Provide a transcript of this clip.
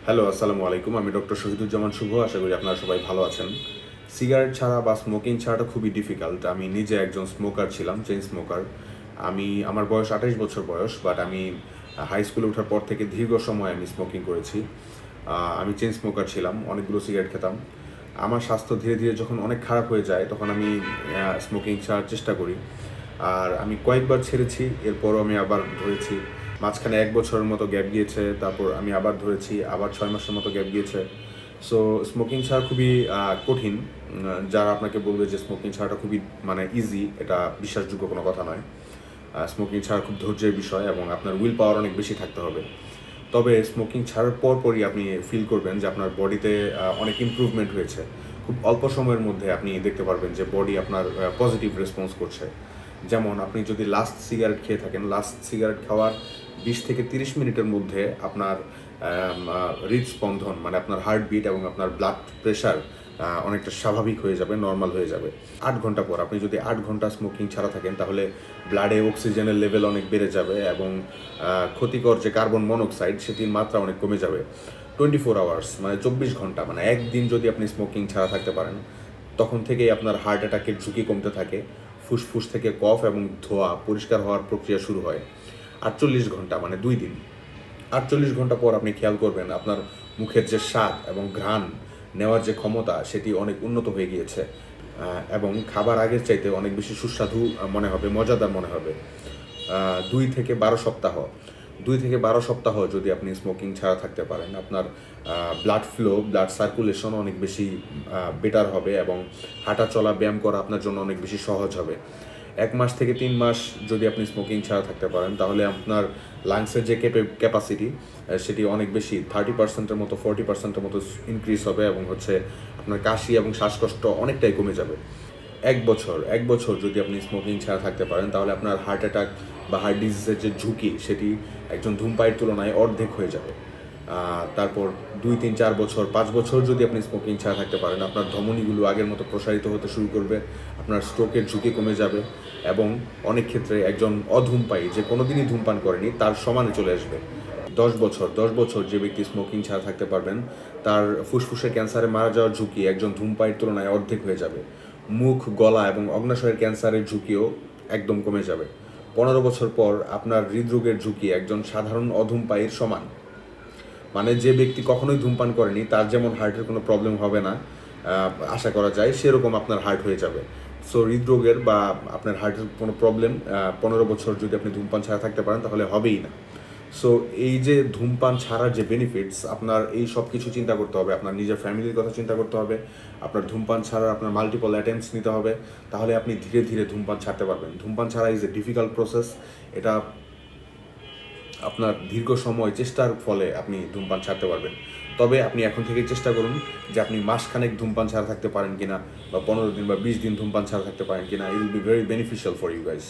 Hello, আসসালামু আলাইকুম। আমি ডক্টর শহীদুজ্জামান শুভ। আশা করি আপনারা সবাই ভালো আছেন। সিগারেট ছাড়া বা স্মোকিং ছাড়াটা খুবই ডিফিকাল্ট। আমি নিজে একজন স্মোকার ছিলাম, চেইন স্মোকার। আমার বয়স ২৮ বছর বয়স, বাট আমি হাই স্কুলে ওঠার পর থেকে দীর্ঘ সময় আমি স্মোকিং করেছি। আমি চেইন স্মোকার ছিলাম, অনেকগুলো সিগারেট খেতাম। আমার স্বাস্থ্য ধীরে ধীরে যখন অনেক খারাপ হয়ে যায়, তখন আমি স্মোকিং ছাড়ার চেষ্টা করি। আর আমি কয়েকবার ছেড়েছি, এরপরও আমি আবার ধরেছি। মাঝখানে ১ বছরের মতো গ্যাপ গিয়েছে, তারপর আমি আবার ধরেছি, আবার ৬ মাসের মতো গ্যাপ গিয়েছে। সো স্মোকিং ছাড়া খুবই কঠিন। যারা আপনাকে বলবে যে স্মোকিং ছাড়াটা খুবই ইজি, এটা বিশ্বাসযোগ্য কোনো কথা নয়। স্মোকিং ছাড়া খুব ধৈর্যের বিষয় এবং আপনার উইল পাওয়ার অনেক বেশি থাকতে হবে। তবে স্মোকিং ছাড়ার পরই আপনি ফিল করবেন যে আপনার বডিতে অনেক ইমপ্রুভমেন্ট হয়েছে। খুব অল্প সময়ের মধ্যে আপনি দেখতে পারবেন যে বডি আপনার পজিটিভ রেসপন্স করছে। যেমন আপনি যদি লাস্ট সিগারেট খেয়ে থাকেন, লাস্ট সিগারেট খাওয়ার ২০ থেকে ৩০ মিনিটের মধ্যে আপনার হৃদস্পন্দন আপনার হার্টবিট এবং আপনার ব্লাড প্রেশার অনেকটা স্বাভাবিক হয়ে যাবে, নর্মাল হয়ে যাবে। ৮ ঘন্টা পর আপনি যদি ৮ ঘন্টা স্মোকিং ছাড়া থাকেন, তাহলে ব্লাডে অক্সিজেনের লেভেল অনেক বেড়ে যাবে এবং ক্ষতিকর যে কার্বন মনোক্সাইড সেটির মাত্রা অনেক কমে যাবে। 24 আওয়ার্স ২৪ ঘন্টা একদিন যদি আপনি স্মোকিং ছাড়া থাকতে পারেন, তখন থেকেই আপনার হার্ট অ্যাটাকের ঝুঁকি কমতে থাকে। ফুসফুস থেকে কফ এবং ধোঁয়া পরিষ্কার হওয়ার প্রক্রিয়া শুরু হয়। ৪৮ ঘন্টা ২ দিন। ৪৮ ঘন্টা পর আপনি খেয়াল করবেন আপনার মুখের যে স্বাদ এবং ঘ্রাণ নেওয়ার যে ক্ষমতা সেটি অনেক উন্নত হয়ে গিয়েছে এবং খাবার আগের চাইতে অনেক বেশি সুস্বাদু মনে হবে, মজাদার মনে হবে। ২ থেকে ১২ সপ্তাহ ২ থেকে ১২ সপ্তাহ যদি আপনি স্মোকিং ছাড়া থাকতে পারেন, আপনার ব্লাড ফ্লো, ব্লাড সার্কুলেশন অনেক বেশি বেটার হবে এবং হাঁটা চলা, ব্যায়াম করা আপনার জন্য অনেক বেশি সহজ হবে। ১ মাস থেকে ৩ মাস যদি আপনি স্মোকিং ছাড়া থাকতে পারেন, তাহলে আপনার লাংসের যে ক্যাপাসিটি সেটি অনেক বেশি 30%-এর মতো 40%-এর মতো ইনক্রিজ হবে এবং আপনার কাশি এবং শ্বাসকষ্ট অনেকটাই কমে যাবে। ১ বছর যদি আপনি স্মোকিং ছাড়া থাকতে পারেন, তাহলে আপনার হার্ট অ্যাটাক বা হার্ট ডিজিজের যে ঝুঁকি সেটি একজন ধূমপায়ীর তুলনায় অর্ধেক হয়ে যাবে। তারপর ২, ৩, ৪ বছর, ৫ বছর যদি আপনি স্মোকিং ছাড়া থাকতে পারেন, আপনার ধমনীগুলো আগের মতো প্রসারিত হতে শুরু করবে, আপনার স্ট্রোকের ঝুঁকি কমে যাবে এবং অনেক ক্ষেত্রে একজন অধূমপায়ী যে কোনোদিনই ধূমপান করেনি তার সমানে চলে আসবে। ১০ বছর যে ব্যক্তি স্মোকিং ছাড়া থাকতে পারবেন, তার ফুসফুসে ক্যান্সারে মারা যাওয়ার ঝুঁকি একজন ধূমপায়ীর তুলনায় অর্ধেক হয়ে যাবে। মুখ, গলা এবং অগ্ন্যাশয়ের ক্যান্সারের ঝুঁকিও একদম কমে যাবে। ১৫ বছর পর আপনার হৃদরোগের ঝুঁকি একজন সাধারণ অধূমপায়ীর সমান। যে ব্যক্তি কখনোই ধূমপান করেনি তার যেমন হার্টের কোনো প্রবলেম হবে না আশা করা যায়, সেরকম আপনার হার্ট হয়ে যাবে। সো হৃদরোগের বা আপনার হার্টের কোনো প্রবলেম ১৫ বছর যদি আপনি ধূমপান ছাড়া থাকতে পারেন তাহলে হবেই না। সো এই যে ধূমপান ছাড়ার যে বেনিফিটস, আপনার এই সব কিছু চিন্তা করতে হবে, আপনার নিজের ফ্যামিলির কথা চিন্তা করতে হবে, আপনার ধূমপান ছাড়ার আপনার মাল্টিপল অ্যাটেম্পটস নিতে হবে, তাহলে আপনি ধীরে ধীরে ধূমপান ছাড়তে পারবেন। ধূমপান ছাড়া ইজ এ ডিফিকাল্ট প্রসেস। এটা আপনার দীর্ঘ সময় চেষ্টার ফলে আপনি ধূমপান ছাড়তে পারবেন। তবে আপনি এখন থেকেই চেষ্টা করুন যে আপনি মাসখানেক ধূমপান ছাড়া থাকতে পারেন কিনা, বা ১৫ দিন বা ২০ দিন ধূমপান ছাড়া থাকতে পারেন কিনা। It will be very beneficial for you guys.